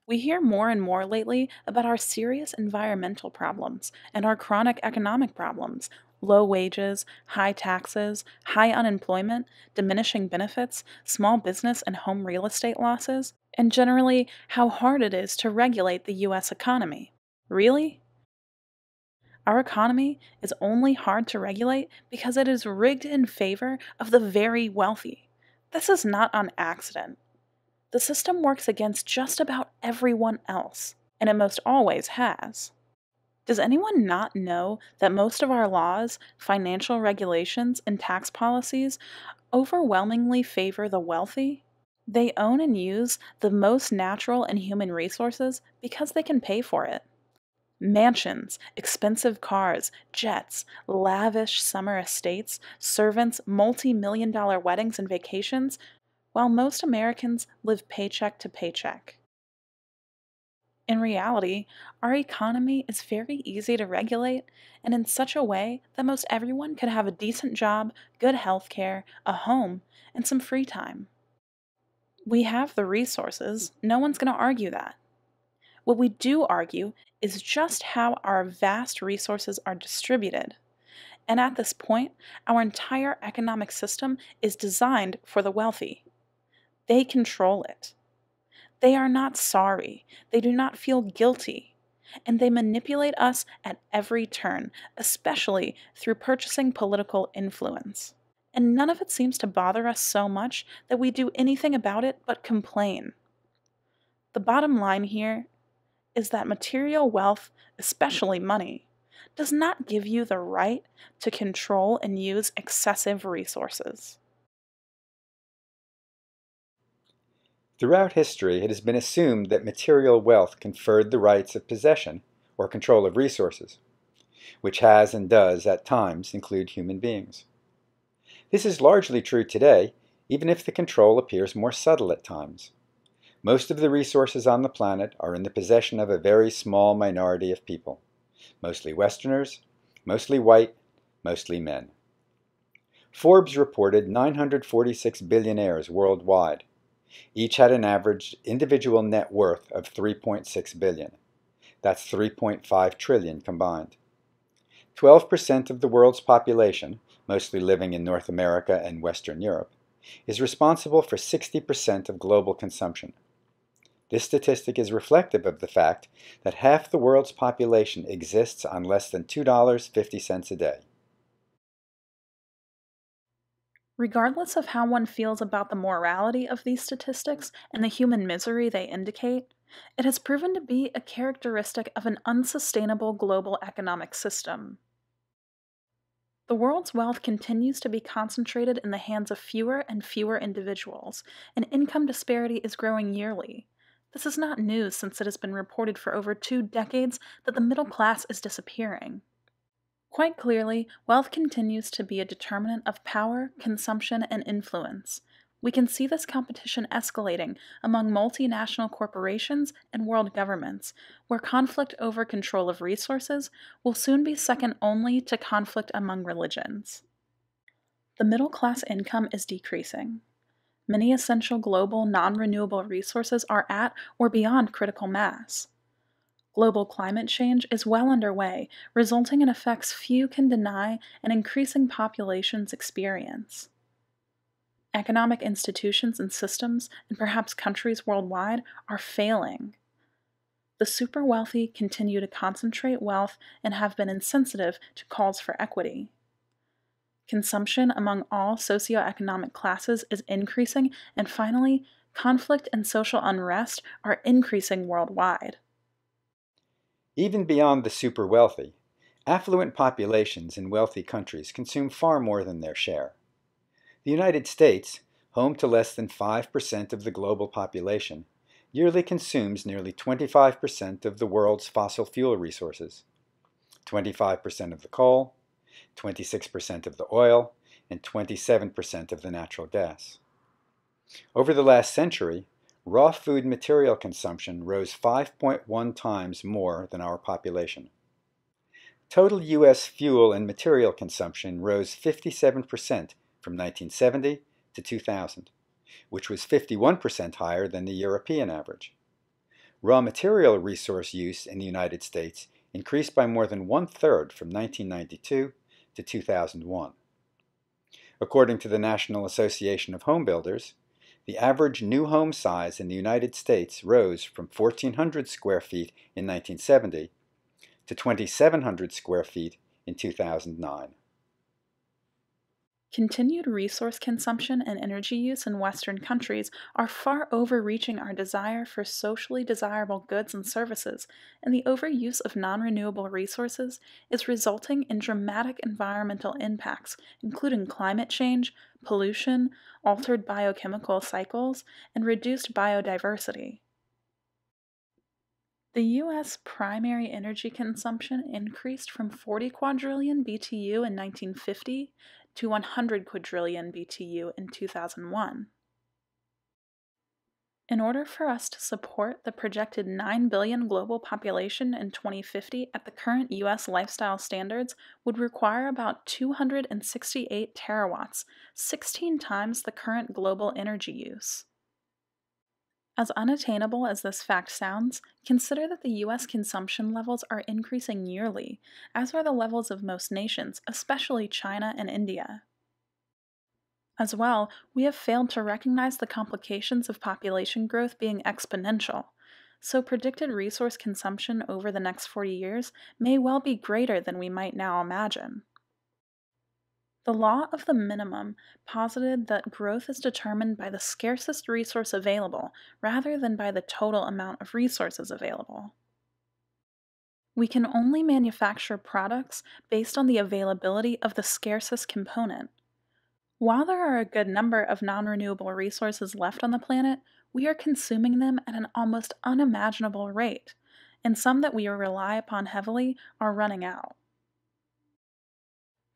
We hear more and more lately about our serious environmental problems and our chronic economic problems: low wages, high taxes, high unemployment, diminishing benefits, small business and home real estate losses, and generally how hard it is to regulate the US economy. Really? Our economy is only hard to regulate because it is rigged in favor of the very wealthy. This is not on accident. The system works against just about everyone else, and it most always has. Does anyone not know that most of our laws, financial regulations, and tax policies overwhelmingly favor the wealthy? They own and use the most natural and human resources because they can pay for it. Mansions, expensive cars, jets, lavish summer estates, servants, multi-million-dollar weddings and vacations, while most Americans live paycheck to paycheck. In reality, our economy is very easy to regulate and in such a way that most everyone could have a decent job, good health care, a home, and some free time. We have the resources, no one's going to argue that. What we do argue is just how our vast resources are distributed. And at this point, our entire economic system is designed for the wealthy. They control it. They are not sorry, they do not feel guilty, and they manipulate us at every turn, especially through purchasing political influence. And none of it seems to bother us so much that we do anything about it but complain. The bottom line here is that material wealth, especially money, does not give you the right to control and use excessive resources. Throughout history, it has been assumed that material wealth conferred the rights of possession or control of resources, which has and does at times include human beings. This is largely true today, even if the control appears more subtle at times. Most of the resources on the planet are in the possession of a very small minority of people, mostly Westerners, mostly white, mostly men. Forbes reported 946 billionaires worldwide. Each had an average individual net worth of $3.6 billion. That's $3.5 trillion combined. 12% of the world's population, mostly living in North America and Western Europe, is responsible for 60% of global consumption. This statistic is reflective of the fact that half the world's population exists on less than $2.50 a day. Regardless of how one feels about the morality of these statistics and the human misery they indicate, it has proven to be a characteristic of an unsustainable global economic system. The world's wealth continues to be concentrated in the hands of fewer and fewer individuals, and income disparity is growing yearly. This is not news since it has been reported for over 2 decades that the middle class is disappearing. Quite clearly, wealth continues to be a determinant of power, consumption, and influence. We can see this competition escalating among multinational corporations and world governments, where conflict over control of resources will soon be second only to conflict among religions. The middle class income is decreasing. Many essential global non-renewable resources are at or beyond critical mass. Global climate change is well underway, resulting in effects few can deny and increasing populations experience. Economic institutions and systems, and perhaps countries worldwide, are failing. The super wealthy continue to concentrate wealth and have been insensitive to calls for equity. Consumption among all socioeconomic classes is increasing, and finally, conflict and social unrest are increasing worldwide. Even beyond the super wealthy, affluent populations in wealthy countries consume far more than their share. The United States, home to less than 5% of the global population, yearly consumes nearly 25% of the world's fossil fuel resources, 25% of the coal, 26% of the oil, and 27% of the natural gas. Over the last century, raw food material consumption rose 5.1 times more than our population. Total U.S. fuel and material consumption rose 57% from 1970 to 2000, which was 51% higher than the European average. Raw material resource use in the United States increased by more than 1/3 from 1992 to 2001. According to the National Association of Home Builders, the average new home size in the United States rose from 1,400 square feet in 1970 to 2,700 square feet in 2009. Continued resource consumption and energy use in Western countries are far overreaching our desire for socially desirable goods and services, and the overuse of non renewable resources is resulting in dramatic environmental impacts, including climate change, pollution, altered biochemical cycles, and reduced biodiversity. The U.S. primary energy consumption increased from 40 quadrillion BTU in 1950 to 100 quadrillion BTU in 2001. In order for us to support the projected 9 billion global population in 2050 at the current U.S. lifestyle standards would require about 268 terawatts, 16 times the current global energy use. As unattainable as this fact sounds, consider that the U.S. consumption levels are increasing yearly, as are the levels of most nations, especially China and India. As well, we have failed to recognize the complications of population growth being exponential, so predicted resource consumption over the next 40 years may well be greater than we might now imagine. The law of the minimum posited that growth is determined by the scarcest resource available rather than by the total amount of resources available. We can only manufacture products based on the availability of the scarcest component. While there are a good number of non-renewable resources left on the planet, we are consuming them at an almost unimaginable rate, and some that we rely upon heavily are running out.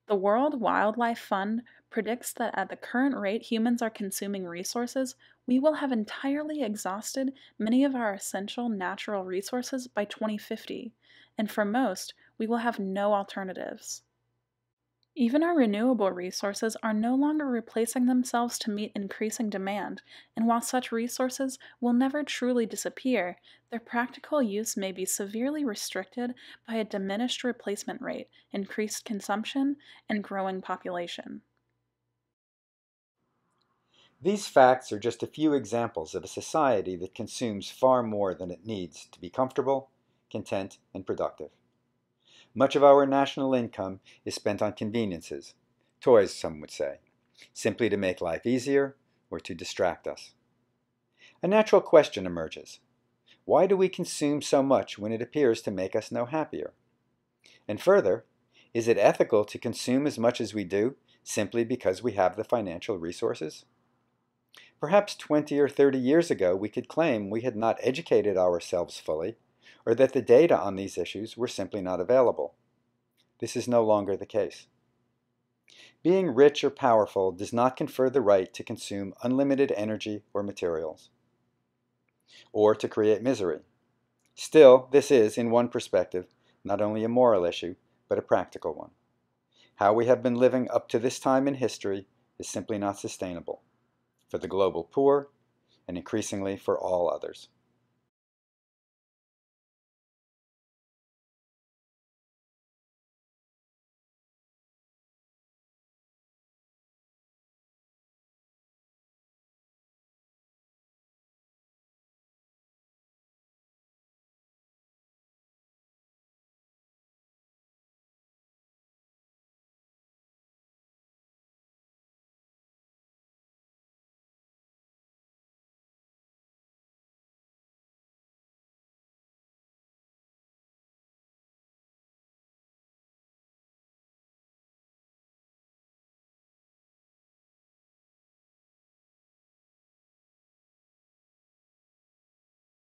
The World Wildlife Fund predicts that at the current rate humans are consuming resources, we will have entirely exhausted many of our essential natural resources by 2050, and for most, we will have no alternatives. Even our renewable resources are no longer replacing themselves to meet increasing demand, and while such resources will never truly disappear, their practical use may be severely restricted by a diminished replacement rate, increased consumption, and growing population. These facts are just a few examples of a society that consumes far more than it needs to be comfortable, content, and productive. Much of our national income is spent on conveniences, toys some would say, simply to make life easier or to distract us. A natural question emerges. Why do we consume so much when it appears to make us no happier? And further, is it ethical to consume as much as we do simply because we have the financial resources? Perhaps 20 or 30 years ago we could claim we had not educated ourselves fully, or that the data on these issues were simply not available. This is no longer the case. Being rich or powerful does not confer the right to consume unlimited energy or materials, or to create misery. Still, this is, in one perspective, not only a moral issue, but a practical one. How we have been living up to this time in history is simply not sustainable, for the global poor, and increasingly for all others.